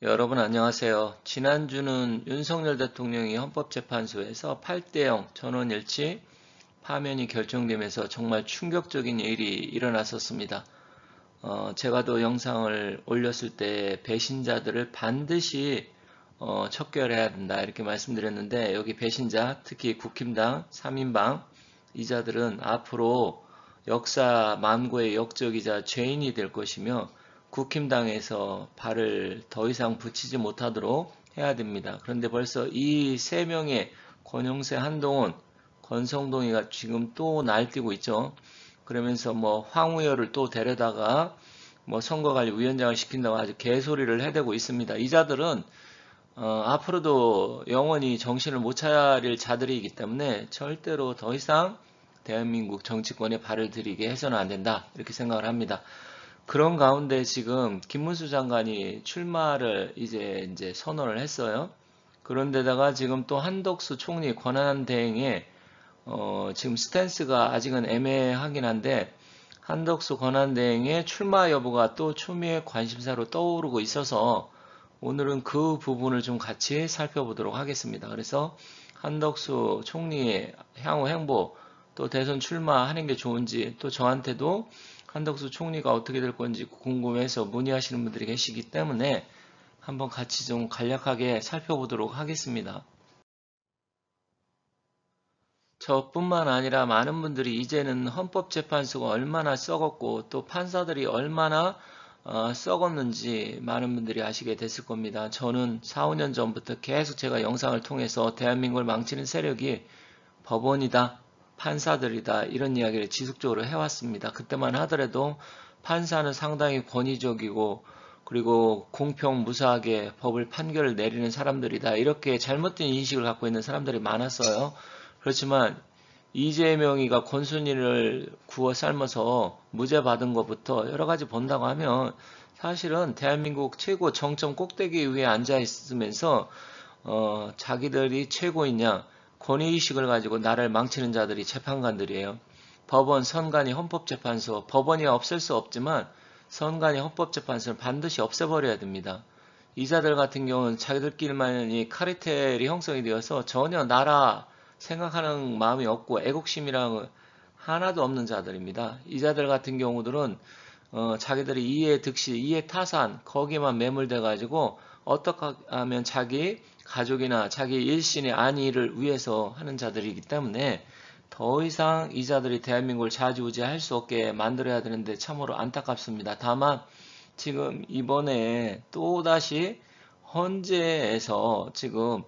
여러분 안녕하세요. 지난주는 윤석열 대통령이 헌법재판소에서 8대0 전원일치 파면이 결정되면서 정말 충격적인 일이 일어났었습니다. 제가 또 영상을 올렸을 때 배신자들을 반드시 척결해야 된다 이렇게 말씀드렸는데, 여기 배신자, 특히 국힘당, 3인방 이자들은 앞으로 역사 만고의 역적이자 죄인이 될 것이며, 국힘당에서 발을 더 이상 붙이지 못하도록 해야 됩니다. 그런데 벌써 이 세 명의 권영세, 한동훈, 권성동이가 지금 또 날뛰고 있죠. 그러면서 뭐 황우여를 또 데려다가 뭐 선거관리위원장을 시킨다고 아주 개소리를 해대고 있습니다. 이자들은 앞으로도 영원히 정신을 못 차릴 자들이기 때문에 절대로 더 이상 대한민국 정치권에 발을 들이게 해서는 안 된다 이렇게 생각을 합니다. 그런 가운데 지금 김문수 장관이 출마를 이제 선언을 했어요. 그런데다가 지금 또 한덕수 총리 권한대행에 지금 스탠스가 아직은 애매하긴 한데, 한덕수 권한대행의 출마 여부가 또 초미의 관심사로 떠오르고 있어서 오늘은 그 부분을 좀 같이 살펴보도록 하겠습니다. 그래서 한덕수 총리의 향후 행보, 또 대선 출마하는 게 좋은지, 또 저한테도 한덕수 총리가 어떻게 될 건지 궁금해서 문의하시는 분들이 계시기 때문에 한번 같이 좀 간략하게 살펴보도록 하겠습니다. 저뿐만 아니라 많은 분들이 이제는 헌법재판소가 얼마나 썩었고 또 판사들이 얼마나 썩었는지 많은 분들이 아시게 됐을 겁니다. 저는 4, 5년 전부터 계속 제가 영상을 통해서 대한민국을 망치는 세력이 법원이다, 판사들이다 이런 이야기를 지속적으로 해왔습니다. 그때만 하더라도 판사는 상당히 권위적이고 그리고 공평 무사하게 법을 판결을 내리는 사람들이다, 이렇게 잘못된 인식을 갖고 있는 사람들이 많았어요. 그렇지만 이재명이가 권순일을 구워 삶아서 무죄 받은 것부터 여러 가지 본다고 하면 사실은 대한민국 최고 정점 꼭대기 위에 앉아 있으면서 자기들이 최고이냐 권위의식을 가지고 나라를 망치는 자들이 재판관들이에요. 법원, 선관위, 헌법재판소, 법원이 없앨 수 없지만 선관위, 헌법재판소는 반드시 없애버려야 됩니다. 이자들 같은 경우는 자기들끼리만이 카르텔이 형성이 되어서 전혀 나라 생각하는 마음이 없고 애국심이랑 하나도 없는 자들입니다. 이자들 같은 경우들은 자기들이 이해 득실, 이해 타산 거기만 매몰돼 가지고 어떻게 하면 자기 가족이나 자기 일신의 안위를 위해서 하는 자들이기 때문에 더 이상 이 자들이 대한민국을 좌지우지할 수 없게 만들어야 되는데 참으로 안타깝습니다. 다만 지금 이번에 또다시 헌재에서 지금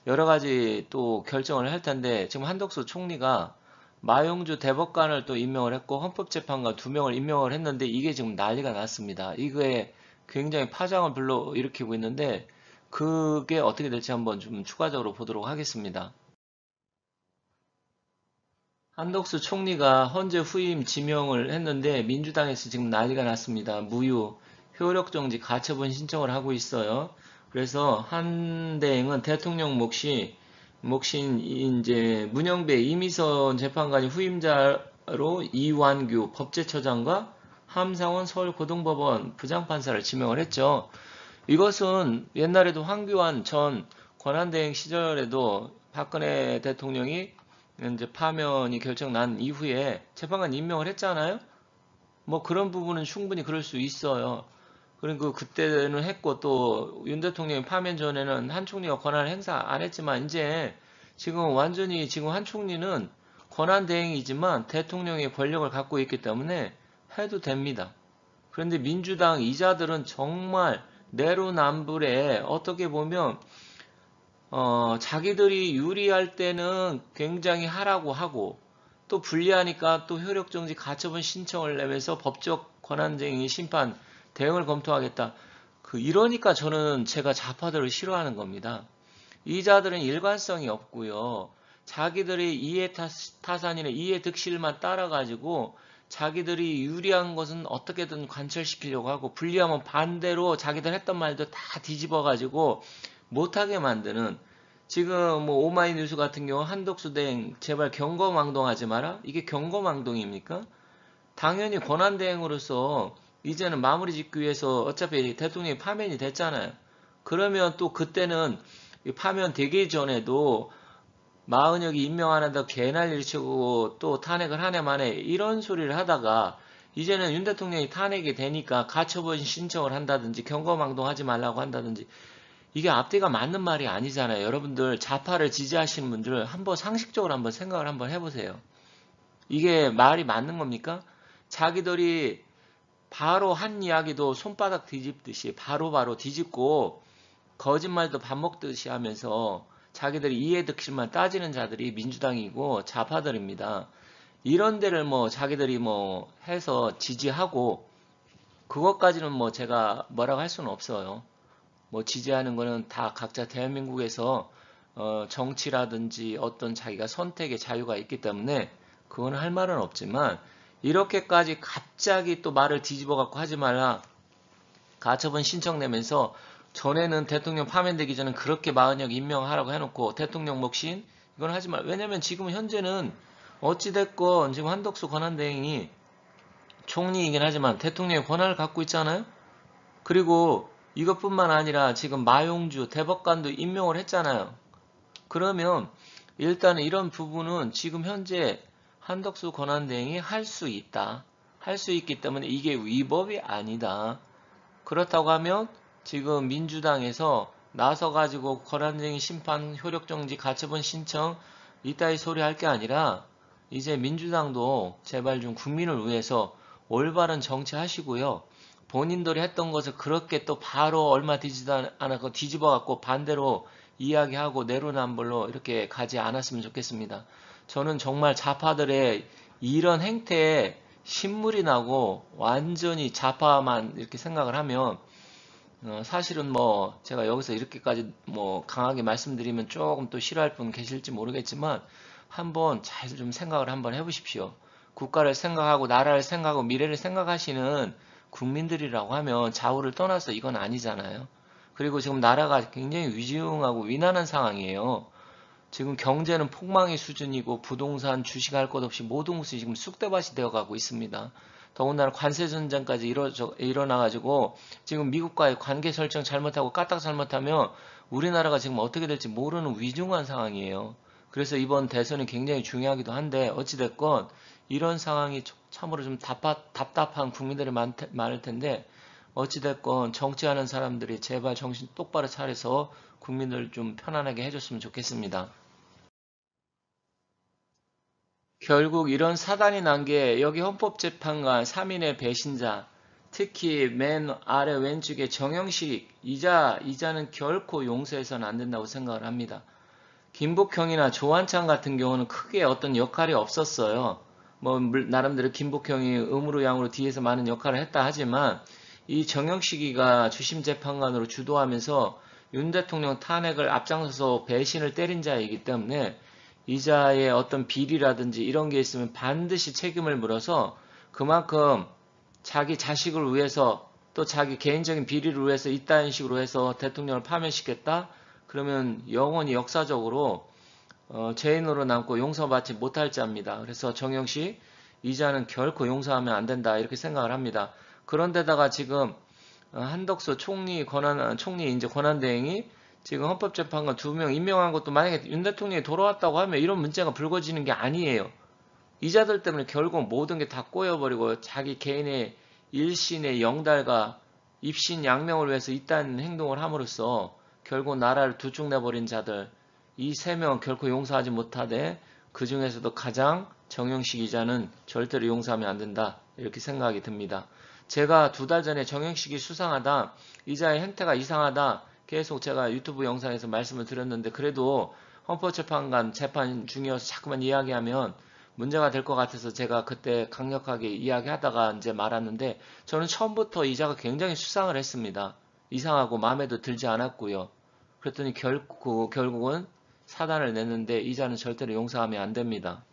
여러 가지 또 결정을 할 텐데, 지금 한덕수 총리가 마용주 대법관을 또 임명을 했고 헌법재판관 2명을 임명을 했는데 이게 지금 난리가 났습니다. 이거에 굉장히 파장을 불러일으키고 있는데 그게 어떻게 될지 한번 좀 추가적으로 보도록 하겠습니다. 한덕수 총리가 헌재 후임 지명을 했는데 민주당에서 지금 난리가 났습니다. 무효, 효력정지, 가처분 신청을 하고 있어요. 그래서 한대행은 대통령 몫인 이제 문영배 이미선 재판관이 후임자로 이완규 법제처장과 함상원 서울고등법원 부장판사를 지명을 했죠. 이것은 옛날에도 황교안 전 권한대행 시절에도 박근혜 대통령이 이제 파면이 결정난 이후에 재판관 임명을 했잖아요. 뭐 그런 부분은 충분히 그럴 수 있어요. 그리고 그때는 했고 또 윤 대통령이 파면 전에는 한 총리가 권한을 행사 안 했지만 이제 지금 완전히 지금 한 총리는 권한 대행이지만 대통령의 권력을 갖고 있기 때문에 해도 됩니다. 그런데 민주당 이자들은 정말 내로남불에 어떻게 보면 자기들이 유리할 때는 굉장히 하라고 하고 또 불리하니까 또 효력정지 가처분 신청을 내면서 법적 권한쟁의 심판 대응을 검토하겠다. 이러니까 저는 제가 좌파들을 싫어하는 겁니다. 이자들은 일관성이 없고요. 자기들의 이해 타산이나 이해 득실만 따라가지고 자기들이 유리한 것은 어떻게든 관철시키려고 하고 불리하면 반대로 자기들 했던 말도 다 뒤집어가지고 못하게 만드는, 지금 뭐 오마이뉴스 같은 경우 한덕수 대행 제발 경거망동하지 마라? 이게 경거망동입니까? 당연히 권한대행으로서 이제는 마무리 짓기 위해서 어차피 대통령이 파면이 됐잖아요. 그러면 또 그때는 파면 되기 전에도 마은혁이 임명 안 한다고 개난리를 치고 또 탄핵을 한 해 만에 이런 소리를 하다가 이제는 윤 대통령이 탄핵이 되니까 가처분 신청을 한다든지 경거망동하지 말라고 한다든지 이게 앞뒤가 맞는 말이 아니잖아요. 여러분들 좌파를 지지하시는 분들 한번 상식적으로 한번 생각을 한번 해보세요. 이게 말이 맞는 겁니까? 자기들이 바로 한 이야기도 손바닥 뒤집듯이 바로바로 뒤집고 거짓말도 밥 먹듯이 하면서 자기들이 이해득실만 따지는 자들이 민주당이고 좌파들입니다. 이런 데를 뭐 자기들이 뭐 해서 지지하고 그것까지는 뭐 제가 뭐라고 할 수는 없어요. 뭐 지지하는 거는 다 각자 대한민국에서 정치라든지 어떤 자기가 선택의 자유가 있기 때문에 그건 할 말은 없지만 이렇게까지 갑자기 또 말을 뒤집어 갖고 하지 말라 가처분 신청 내면서 전에는 대통령 파면되기 전에 그렇게 마은혁 임명하라고 해놓고 대통령 몫인 이건 하지 말. 왜냐면 지금 현재는 어찌됐건 지금 한덕수 권한대행이 총리이긴 하지만 대통령의 권한을 갖고 있잖아요. 그리고 이것뿐만 아니라 지금 마용주 대법관도 임명을 했잖아요. 그러면 일단은 이런 부분은 지금 현재 한덕수 권한대행이 할 수 있다. 할 수 있기 때문에 이게 위법이 아니다. 그렇다고 하면 지금 민주당에서 나서가지고 권한쟁의 심판 효력정지 가처분 신청 이따위 소리 할 게 아니라 이제 민주당도 제발 좀 국민을 위해서 올바른 정치 하시고요. 본인들이 했던 것을 그렇게 또 바로 얼마 되지도 않았고 뒤집어 갖고 반대로 이야기하고 내로남불로 이렇게 가지 않았으면 좋겠습니다. 저는 정말 좌파들의 이런 행태에 신물이 나고 완전히 좌파만 이렇게 생각을 하면 사실은 뭐 제가 여기서 이렇게까지 뭐 강하게 말씀드리면 조금 또 싫어할 분 계실지 모르겠지만 한번 잘 좀 생각을 한번 해보십시오. 국가를 생각하고 나라를 생각하고 미래를 생각하시는 국민들이라고 하면 좌우를 떠나서 이건 아니잖아요. 그리고 지금 나라가 굉장히 위중하고 위난한 상황이에요. 지금 경제는 폭망의 수준이고 부동산, 주식 할 것 없이 모든 것이 지금 쑥대밭이 되어가고 있습니다. 더군다나 관세 전쟁까지 일어나가지고 지금 미국과의 관계 설정 잘못하고 까딱 잘못하면 우리나라가 지금 어떻게 될지 모르는 위중한 상황이에요. 그래서 이번 대선이 굉장히 중요하기도 한데 어찌됐건 이런 상황이 참으로 좀 답답한 국민들이 많을 텐데 어찌됐건 정치하는 사람들이 제발 정신 똑바로 차려서 국민들 좀 편안하게 해줬으면 좋겠습니다. 결국 이런 사단이 난 게 여기 헌법재판관 3인의 배신자, 특히 맨 아래 왼쪽에 정영식 이자는 결코 용서해서는 안 된다고 생각을 합니다. 김복형이나 조한창 같은 경우는 크게 어떤 역할이 없었어요. 뭐 나름대로 김복형이 음으로 양으로 뒤에서 많은 역할을 했다 하지만 이 정영식이가 주심 재판관으로 주도하면서 윤 대통령 탄핵을 앞장서서 배신을 때린 자이기 때문에 이자의 어떤 비리라든지 이런 게 있으면 반드시 책임을 물어서 그만큼 자기 자식을 위해서 또 자기 개인적인 비리를 위해서 이따인 식으로 해서 대통령을 파면시켰다? 그러면 영원히 역사적으로 죄인으로 남고 용서받지 못할 자입니다. 그래서 정영식 이자는 결코 용서하면 안 된다 이렇게 생각을 합니다. 그런데다가 지금 한덕수 총리 이제 권한대행이 지금 헌법재판관 2명 임명한 것도 만약에 윤 대통령이 돌아왔다고 하면 이런 문제가 불거지는 게 아니에요. 이자들 때문에 결국 모든 게 다 꼬여버리고 자기 개인의 일신의 영달과 입신 양명을 위해서 이딴 행동을 함으로써 결국 나라를 두둑내버린 자들 이 3명 결코 용서하지 못하되 그 중에서도 가장 정영식 이자는 절대로 용서하면 안 된다 이렇게 생각이 듭니다. 제가 2달 전에 정영식이 수상하다 이자의 행태가 이상하다 계속 제가 유튜브 영상에서 말씀을 드렸는데 그래도 헌법재판관 재판 중이어서 자꾸만 이야기하면 문제가 될 것 같아서 제가 그때 강력하게 이야기하다가 이제 말았는데 저는 처음부터 이자가 굉장히 수상을 했습니다. 이상하고 마음에도 들지 않았고요. 그랬더니 결국은 사단을 냈는데 이자는 절대로 용서하면 안 됩니다.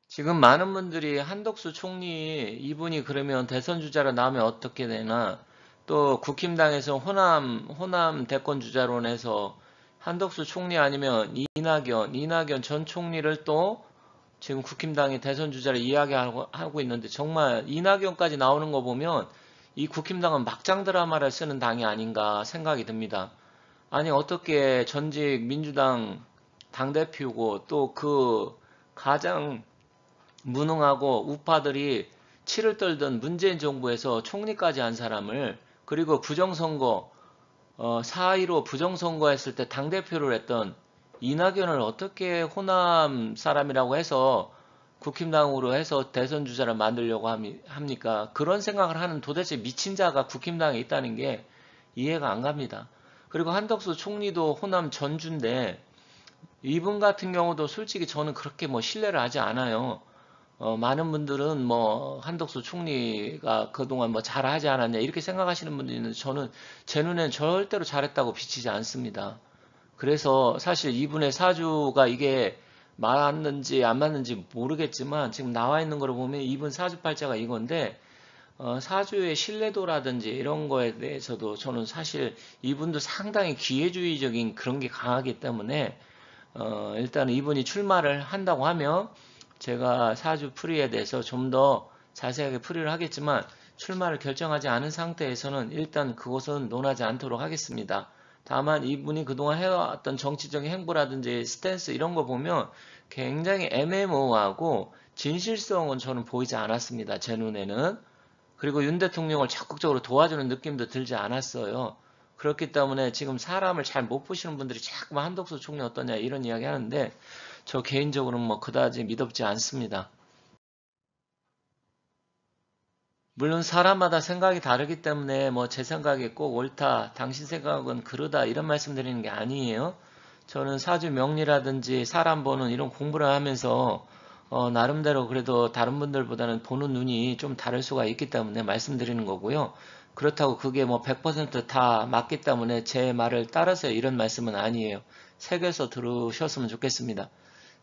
지금 많은 분들이 한덕수 총리 이분이 그러면 대선 주자로 나오면 어떻게 되나 또 국힘당에서 호남 대권 주자론에서 한덕수 총리 아니면 이낙연 전 총리를 또 지금 국힘당이 대선 주자를 이야기하고 있는데 정말 이낙연까지 나오는 거 보면 이 국힘당은 막장 드라마를 쓰는 당이 아닌가 생각이 듭니다. 아니 어떻게 전직 민주당 당대표고 또 그 가장 무능하고 우파들이 치를 떨던 문재인 정부에서 총리까지 한 사람을, 그리고 부정선거 4.15 부정선거했을 때 당대표를 했던 이낙연을 어떻게 호남 사람이라고 해서 국힘당으로 해서 대선 주자를 만들려고 합니까? 그런 생각을 하는 도대체 미친 자가 국힘당에 있다는 게 이해가 안 갑니다. 그리고 한덕수 총리도 호남 전주인데 이분 같은 경우도 솔직히 저는 그렇게 뭐 신뢰를 하지 않아요. 많은 분들은 뭐 한덕수 총리가 그동안 뭐 잘하지 않았냐 이렇게 생각하시는 분들이 있는데 저는 제 눈엔 절대로 잘했다고 비치지 않습니다. 그래서 사실 이분의 사주가 이게 맞는지 안 맞는지 모르겠지만 지금 나와 있는 거를 보면 이분 사주팔자가 이건데 사주의 신뢰도라든지 이런 거에 대해서도 저는 사실 이분도 상당히 기회주의적인 그런 게 강하기 때문에 일단 이분이 출마를 한다고 하면 제가 사주 풀이에 대해서 좀 더 자세하게 풀이를 하겠지만 출마를 결정하지 않은 상태에서는 일단 그것은 논하지 않도록 하겠습니다. 다만 이분이 그동안 해왔던 정치적인 행보라든지 스탠스 이런 거 보면 굉장히 애매모호하고 진실성은 저는 보이지 않았습니다. 제 눈에는. 그리고 윤 대통령을 적극적으로 도와주는 느낌도 들지 않았어요. 그렇기 때문에 지금 사람을 잘 못 보시는 분들이 자꾸만 한덕수 총리 어떠냐 이런 이야기 하는데 저 개인적으로는 뭐 그다지 믿업지 않습니다. 물론 사람마다 생각이 다르기 때문에 뭐 제 생각이 꼭 옳다, 당신 생각은 그러다 이런 말씀 드리는 게 아니에요. 저는 사주 명리라든지 사람 보는 이런 공부를 하면서 나름대로 그래도 다른 분들보다는 보는 눈이 좀 다를 수가 있기 때문에 말씀드리는 거고요. 그렇다고 그게 뭐 100%다 맞기 때문에 제 말을 따라서 이런 말씀은 아니에요. 새겨서 들으셨으면 좋겠습니다.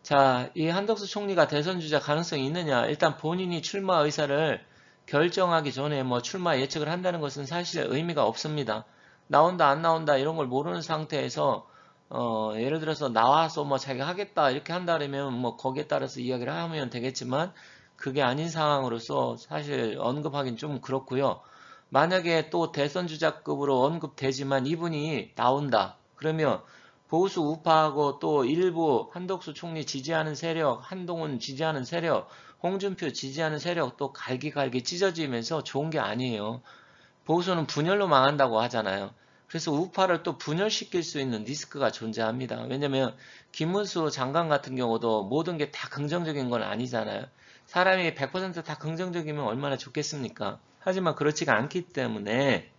자, 이 한덕수 총리가 대선 주자 가능성이 있느냐? 일단 본인이 출마 의사를 결정하기 전에 뭐 출마 예측을 한다는 것은 사실 의미가 없습니다. 나온다 안 나온다 이런 걸 모르는 상태에서 예를 들어서 나와서 뭐 자기가 하겠다 이렇게 한다면 뭐 거기에 따라서 이야기를 하면 되겠지만 그게 아닌 상황으로서 사실 언급하기는 좀 그렇고요. 만약에 또 대선 주자급으로 언급되지만 이분이 나온다. 그러면 보수 우파하고 또 일부 한덕수 총리 지지하는 세력, 한동훈 지지하는 세력, 홍준표 지지하는 세력 또 갈기갈기 찢어지면서 좋은 게 아니에요. 보수는 분열로 망한다고 하잖아요. 그래서 우파를 또 분열시킬 수 있는 리스크가 존재합니다. 왜냐면 김문수 장관 같은 경우도 모든 게 다 긍정적인 건 아니잖아요. 사람이 100%다 긍정적이면 얼마나 좋겠습니까? 하지만 그렇지가 않기 때문에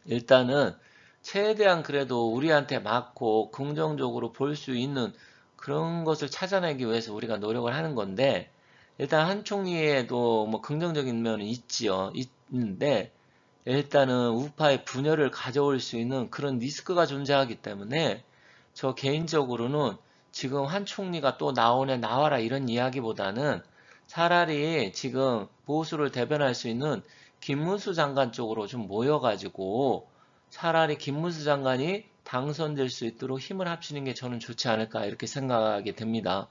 일단은 최대한 그래도 우리한테 맞고 긍정적으로 볼 수 있는 그런 것을 찾아내기 위해서 우리가 노력을 하는 건데 일단 한 총리에도 뭐 긍정적인 면은 있지요. 있는데 일단은 우파의 분열을 가져올 수 있는 그런 리스크가 존재하기 때문에 저 개인적으로는 지금 한 총리가 또 나오네 나와라 이런 이야기보다는 차라리 지금 보수를 대변할 수 있는 김문수 장관 쪽으로 좀 모여가지고 차라리 김문수 장관이 당선될 수 있도록 힘을 합치는 게 저는 좋지 않을까 이렇게 생각하게 됩니다.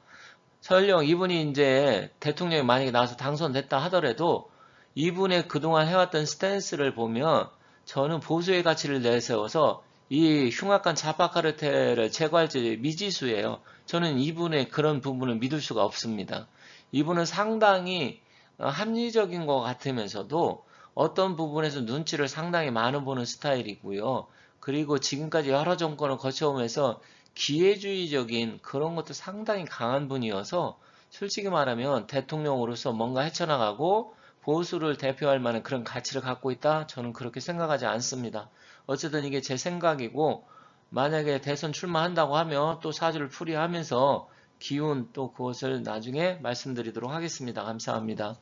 설령 이분이 이제 대통령이 만약에 나와서 당선됐다 하더라도 이분의 그동안 해왔던 스탠스를 보면 저는 보수의 가치를 내세워서 이 흉악한 좌파 카르텔을 제거할지 미지수예요. 저는 이분의 그런 부분을 믿을 수가 없습니다. 이분은 상당히 합리적인 것 같으면서도 어떤 부분에서 눈치를 상당히 많이 보는 스타일이고요. 그리고 지금까지 여러 정권을 거쳐오면서 기회주의적인 그런 것도 상당히 강한 분이어서 솔직히 말하면 대통령으로서 뭔가 헤쳐나가고 보수를 대표할 만한 그런 가치를 갖고 있다? 저는 그렇게 생각하지 않습니다. 어쨌든 이게 제 생각이고 만약에 대선 출마한다고 하면 또 사주를 풀이하면서 기운 또 그것을 나중에 말씀드리도록 하겠습니다. 감사합니다.